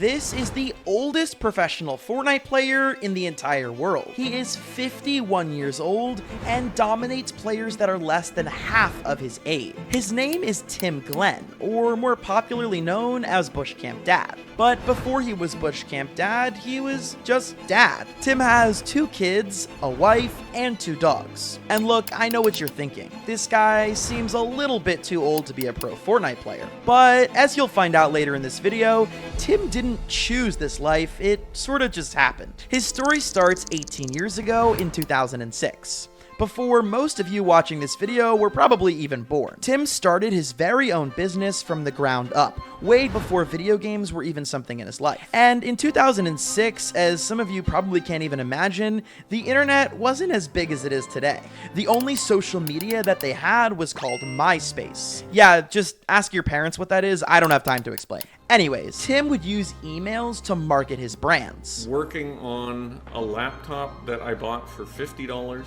This is the oldest professional Fortnite player in the entire world. He is 51 years old and dominates players that are less than half of his age. His name is Tim Glenn, or more popularly known as BushCamp Dad. But before he was BushCamp Dad, he was just Dad. Tim has 2 kids, a wife, and 2 dogs. And look, I know what you're thinking. This guy seems a little bit too old to be a pro Fortnite player. But as you'll find out later in this video, Tim didn't choose this life, it sort of just happened. His story starts 18 years ago in 2006. Before most of you watching this video were probably even born. Tim started his very own business from the ground up, way before video games were even something in his life. And in 2006, as some of you probably can't even imagine, the internet wasn't as big as it is today. The only social media that they had was called MySpace. Yeah, just ask your parents what that is, I don't have time to explain. Anyways, Tim would use emails to market his brands. Working on a laptop that I bought for $50.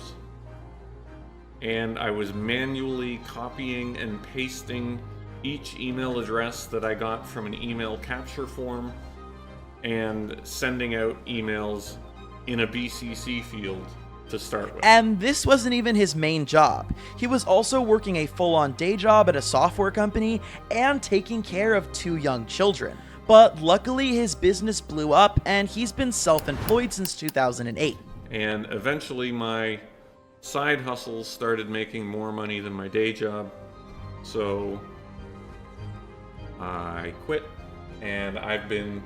And I was manually copying and pasting each email address that I got from an email capture form and sending out emails in a BCC field to start with. And this wasn't even his main job. He was also working a full-on day job at a software company and taking care of 2 young children. But luckily his business blew up and he's been self-employed since 2008. And eventually my side hustles started making more money than my day job, so I quit, and I've been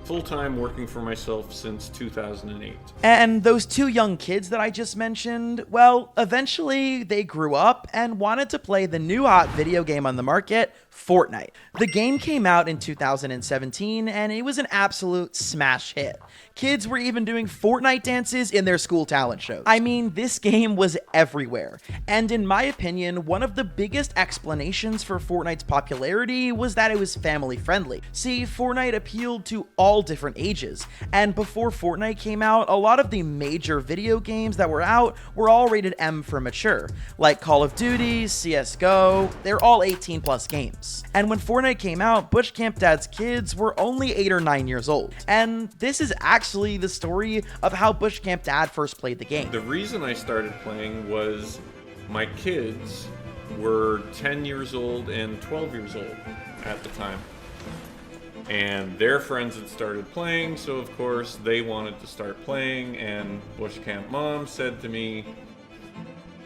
full-time working for myself since 2008. And those 2 young kids that I just mentioned, well, eventually they grew up and wanted to play the new hot video game on the market, Fortnite. The game came out in 2017 and it was an absolute smash hit. Kids were even doing Fortnite dances in their school talent shows. I mean, this game was everywhere. And in my opinion, one of the biggest explanations for Fortnite's popularity was that it was family friendly. See, Fortnite appealed to all different ages. And before Fortnite came out, a lot of the major video games that were out were all rated M for mature, like Call of Duty, CSGO, they're all 18 plus games. And when Fortnite came out, BushCamp Dad's kids were only 8 or 9 years old. And this is actually the story of how BushCamp Dad first played the game. The reason I started playing was my kids were 10 years old and 12 years old at the time. And their friends had started playing, so of course they wanted to start playing, and BushCamp Mom said to me,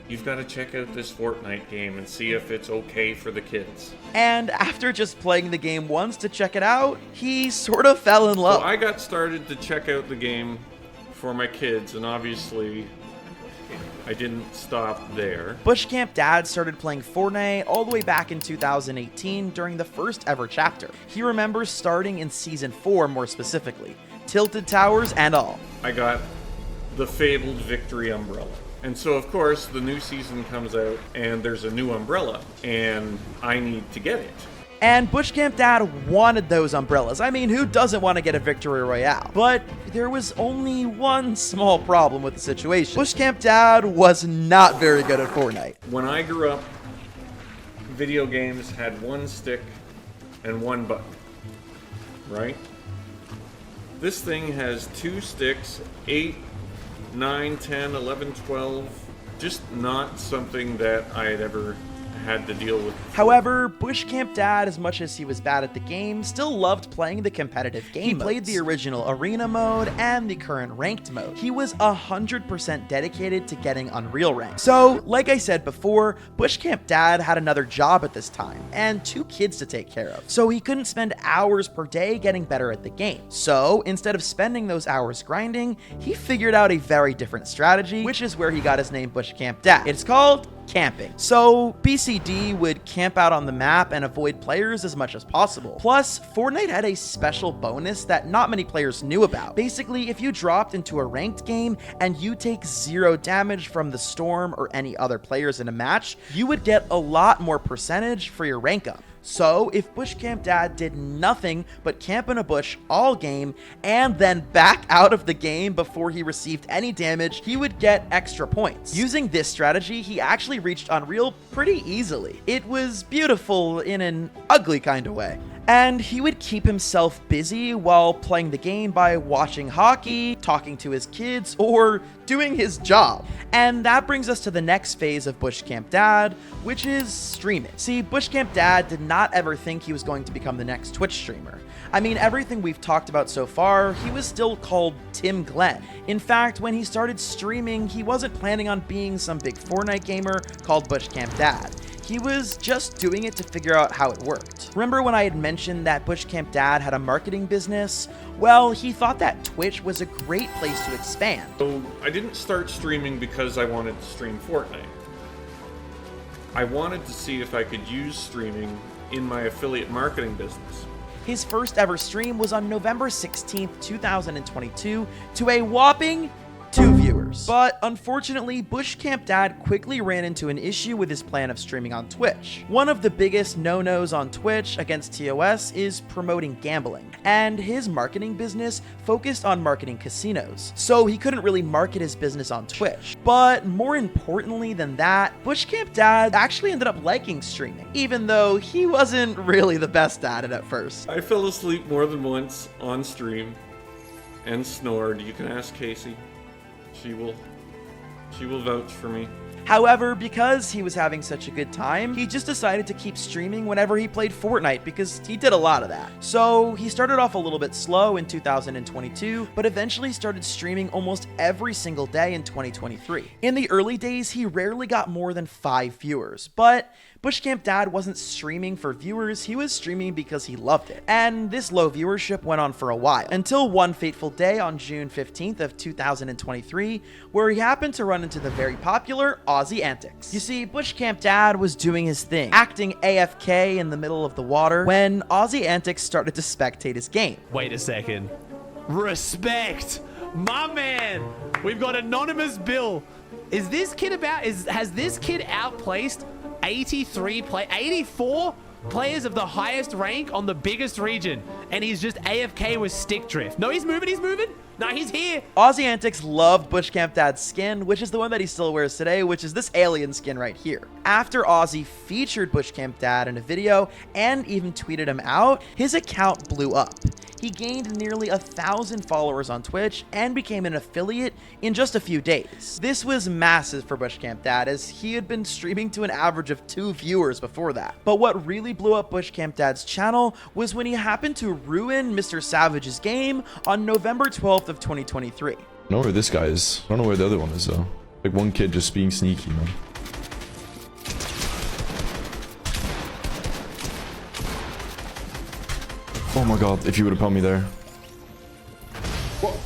"You've got to check out this Fortnite game and see if it's okay for the kids." And after just playing the game once to check it out, he sort of fell in love. So I got started to check out the game for my kids, and obviously I didn't stop there. BushCamp Dad started playing Fortnite all the way back in 2018 during the first ever chapter. He remembers starting in Season 4 more specifically, Tilted Towers and all. I got the fabled Victory Umbrella. And so, of course, the new season comes out, and there's a new umbrella, and I need to get it. And BushCamp Dad wanted those umbrellas. I mean, who doesn't want to get a Victory Royale? But there was only one small problem with the situation. BushCamp Dad was not very good at Fortnite. When I grew up, video games had 1 stick and 1 button, right? This thing has 2 sticks, 8, 9, 10, 11, 12, just not something that I had ever had to deal with before. However, BushCamp Dad, as much as he was bad at the game, still loved playing the competitive game. He played the original arena mode and the current ranked mode. He was 100% dedicated to getting Unreal Rank. So, like I said before, BushCamp Dad had another job at this time and 2 kids to take care of. So he couldn't spend hours per day getting better at the game. So instead of spending those hours grinding, he figured out a very different strategy, which is where he got his name BushCamp Dad. It's called camping. So BCD would camp out on the map and avoid players as much as possible. Plus, Fortnite had a special bonus that not many players knew about. Basically, if you dropped into a ranked game and you take 0 damage from the Storm or any other players in a match, you would get a lot more percentage for your rank up. So if BushCamp Dad did nothing but camp in a bush all game and then back out of the game before he received any damage, he would get extra points. Using this strategy, he actually reached Unreal pretty easily. It was beautiful in an ugly kind of way. And he would keep himself busy while playing the game by watching hockey, talking to his kids, or doing his job. And that brings us to the next phase of BushCamp Dad, which is streaming. See, BushCamp Dad did not ever think he was going to become the next Twitch streamer. I mean, everything we've talked about so far, he was still called Tim Glenn. In fact, when he started streaming, he wasn't planning on being some big Fortnite gamer called BushCamp Dad. He was just doing it to figure out how it worked. Remember when I had mentioned that BushCamp Dad had a marketing business? Well, he thought that Twitch was a great place to expand. So I didn't start streaming because I wanted to stream Fortnite. I wanted to see if I could use streaming in my affiliate marketing business. His first ever stream was on November 16th, 2022 to a whopping 2 viewers. But unfortunately, BushCamp Dad quickly ran into an issue with his plan of streaming on Twitch. One of the biggest no-nos on Twitch against TOS is promoting gambling, and his marketing business focused on marketing casinos, so he couldn't really market his business on Twitch. But more importantly than that, BushCamp Dad actually ended up liking streaming, even though he wasn't really the best at it at first. I fell asleep more than once on stream and snored. You can ask Casey. She will vouch for me. However, because he was having such a good time, he just decided to keep streaming whenever he played Fortnite because he did a lot of that. So he started off a little bit slow in 2022, but eventually started streaming almost every single day in 2023. In the early days, he rarely got more than 5 viewers, but BushCamp Dad wasn't streaming for viewers, he was streaming because he loved it. And this low viewership went on for a while, until one fateful day on June 15th of 2023, where he happened to run into the very popular Aussie Antics. You see, BushCamp Dad was doing his thing, acting AFK in the middle of the water, when Aussie Antics started to spectate his game. Wait a second. Respect! My man! We've got Anonymous Bill. Is this kid has this kid outplaced 84 players of the highest rank on the biggest region, and he's just AFK with stick drift? No, he's moving. No, he's here. Aussie Antics loved BushCamp Dad's skin, which is the one that he still wears today, which is this alien skin right here. After Aussie featured BushCamp Dad in a video and even tweeted him out, his account blew up. He gained nearly 1,000 followers on Twitch and became an affiliate in just a few days. This was massive for BushCamp Dad, as he had been streaming to an average of 2 viewers before that. But what really blew up BushCamp Dad's channel was when he happened to ruin Mr. Savage's game on November 12th of 2023. I don't know where this guy is. I don't know where the other one is though. Like one kid just being sneaky, man. Oh my god, if you would have put me there. What?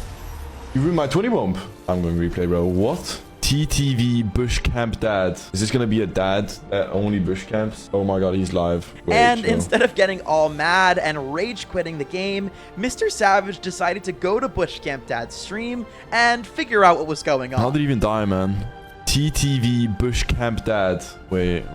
You ruined my 20 bomb. I'm going replay, bro. What? TTV BushCamp Dad. Is this gonna be a dad that only bush camps? Oh my god, he's live. Wait, and instead of getting all mad and rage quitting the game, Mr. Savage decided to go to BushCamp Dad's stream and figure out what was going on. How did he even die, man? TTV BushCamp Dad. Wait.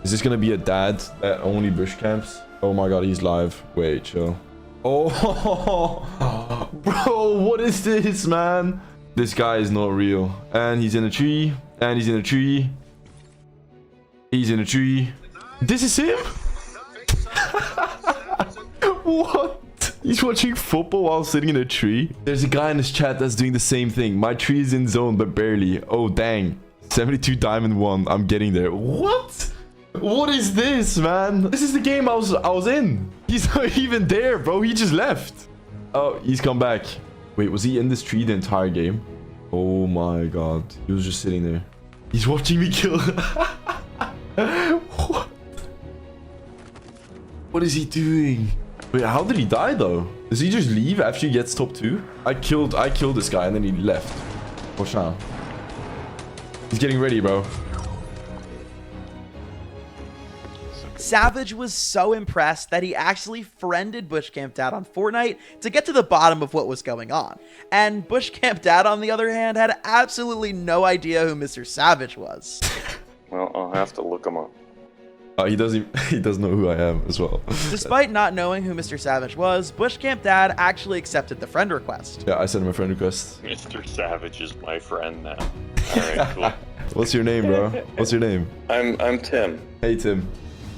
Is this gonna be a dad that only bush camps? Oh my god, he's live. Wait, chill. Oh, bro, what is this, man? This guy is not real. And he's in a tree. And he's in a tree. He's in a tree. This is him? What? He's watching football while sitting in a tree? There's a guy in this chat that's doing the same thing. My tree is in zone, but barely. Oh, dang. 72 diamond 1. I'm getting there. What? What is this, man? This is the game I was in. He's not even there, bro. He just left. Oh, he's come back. Wait, was he in this tree the entire game? Oh my god. He was just sitting there. He's watching me kill. What? What is he doing? Wait, how did he die though? Does he just leave after he gets top 2? I killed this guy and then he left. Watch out. He's getting ready, bro. Savage was so impressed that he actually friended BushCamp Dad on Fortnite to get to the bottom of what was going on. And BushCamp Dad, on the other hand, had absolutely no idea who Mr. Savage was. Well, I'll have to look him up. He does know who I am as well. Despite not knowing who Mr. Savage was, BushCamp Dad actually accepted the friend request. Yeah, I sent him a friend request. Mr. Savage is my friend now. Alright, cool. What's your name, bro? What's your name? I'm Tim. Hey, Tim.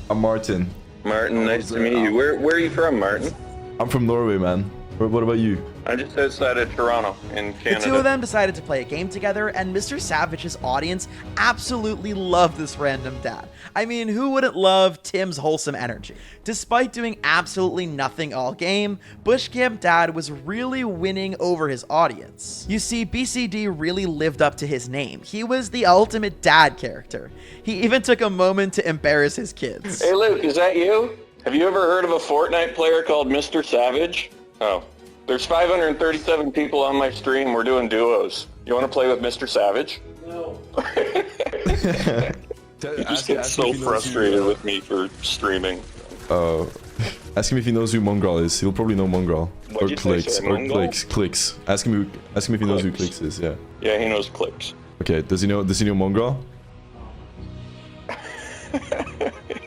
I'm Martin. Martin, nice to meet you. Where are you from, Martin? I'm from Norway, man. What about you? I'm just outside of Toronto in The Canada. two of them decided to play a game together, and Mr. Savage's audience absolutely loved this random dad. I mean, who wouldn't love Tim's wholesome energy? Despite doing absolutely nothing all game, BushCamp Dad was really winning over his audience. You see, BCD really lived up to his name. He was the ultimate dad character. He even took a moment to embarrass his kids. Hey Luke, is that you? Have you ever heard of a Fortnite player called Mr. Savage? Oh. There's 537 people on my stream. We're doing duos. You want to play with Mr. Savage? No. He just gets so frustrated with me for streaming. Ask him if he knows who Mongrel is. He'll probably know Mongrel. What'd Or you say, Clicks. sorry, Or Mongrel? Clicks. Ask him if he knows who Clicks is. Yeah. Yeah, he knows clicks. Okay. Does he know Mongrel?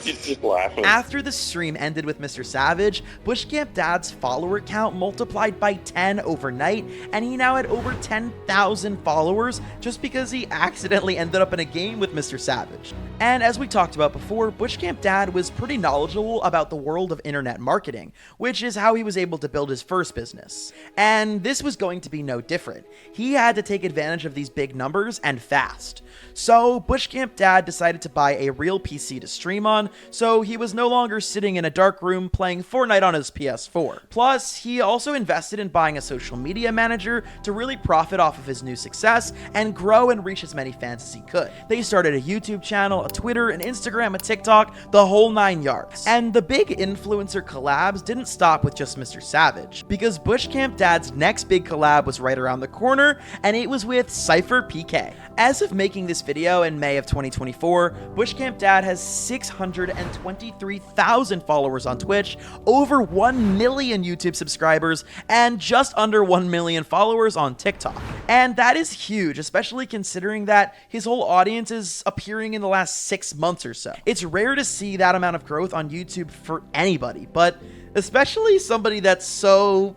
He's just laughing. After the stream ended with Mr. Savage, BushCamp Dad's follower count multiplied by 10 overnight, and he now had over 10,000 followers just because he accidentally ended up in a game with Mr. Savage. And as we talked about before, BushCamp Dad was pretty knowledgeable about the world of internet marketing, which is how he was able to build his first business. And this was going to be no different. He had to take advantage of these big numbers and fast. So BushCamp Dad decided to buy a real PC to stream on, so he was no longer sitting in a dark room playing Fortnite on his PS4. Plus, he also invested in buying a social media manager to really profit off of his new success and grow and reach as many fans as he could. They started a YouTube channel, a Twitter, an Instagram, a TikTok, the whole 9 yards. And the big influencer collabs didn't stop with just Mr. Savage, because BushCamp Dad's next big collab was right around the corner, and it was with Cypher PK. As of making this video in May of 2024, BushCamp Dad has 623,000 followers on Twitch, over 1 million YouTube subscribers, and just under 1 million followers on TikTok. And that is huge, especially considering that his whole audience is appearing in the last 6 months or so. It's rare to see that amount of growth on YouTube for anybody, but especially somebody that's so,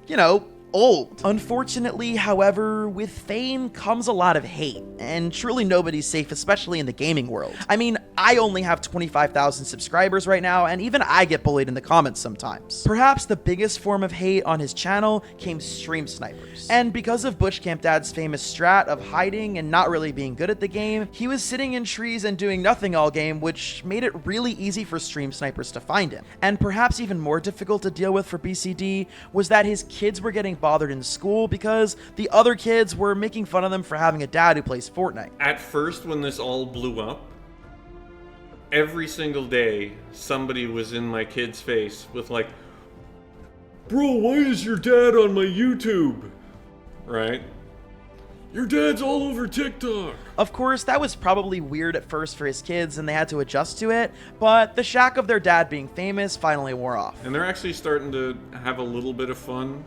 old. Unfortunately, however, with fame comes a lot of hate, and truly nobody's safe, especially in the gaming world. I mean, I only have 25,000 subscribers right now, and even I get bullied in the comments sometimes. Perhaps the biggest form of hate on his channel came stream snipers. And because of BushCamp Dad's famous strat of hiding and not really being good at the game, he was sitting in trees and doing nothing all game, which made it really easy for stream snipers to find him. And perhaps even more difficult to deal with for BCD was that his kids were getting bothered in school because the other kids were making fun of them for having a dad who plays Fortnite. At first, when this all blew up, every single day somebody was in my kid's face with like, "Bro, why is your dad on my YouTube?" Right? "Your dad's all over TikTok." Of course, that was probably weird at first for his kids and they had to adjust to it, but the shock of their dad being famous finally wore off. And they're actually starting to have a little bit of fun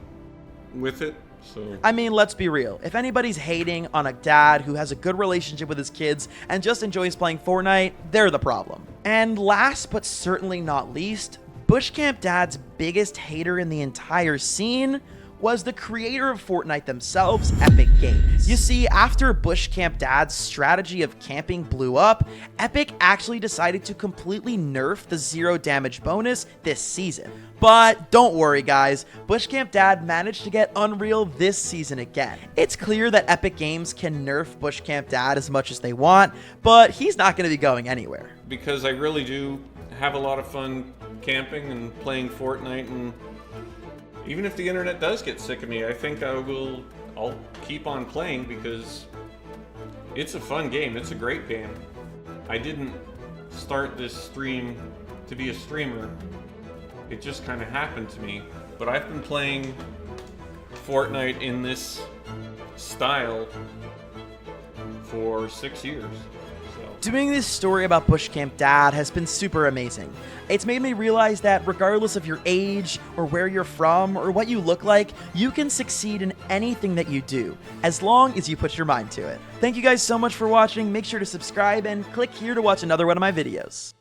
with it, so... I mean, let's be real. If anybody's hating on a dad who has a good relationship with his kids and just enjoys playing Fortnite, they're the problem. And last but certainly not least, BushCamp Dad's biggest hater in the entire scene was the creator of Fortnite themselves, Epic Games. You see, after BushCamp Dad's strategy of camping blew up, Epic actually decided to completely nerf the 0 damage bonus this season. But don't worry guys, BushCamp Dad managed to get Unreal this season again. It's clear that Epic Games can nerf BushCamp Dad as much as they want, but he's not going to be going anywhere. Because I really do have a lot of fun camping and playing Fortnite, and even if the internet does get sick of me, I think I'll keep on playing because it's a fun game. It's a great game. I didn't start this stream to be a streamer. It just kind of happened to me. But I've been playing Fortnite in this style for 6 years. Doing this story about BushCamp Dad has been super amazing. It's made me realize that regardless of your age or where you're from or what you look like, you can succeed in anything that you do, as long as you put your mind to it. Thank you guys so much for watching. Make sure to subscribe and click here to watch another one of my videos.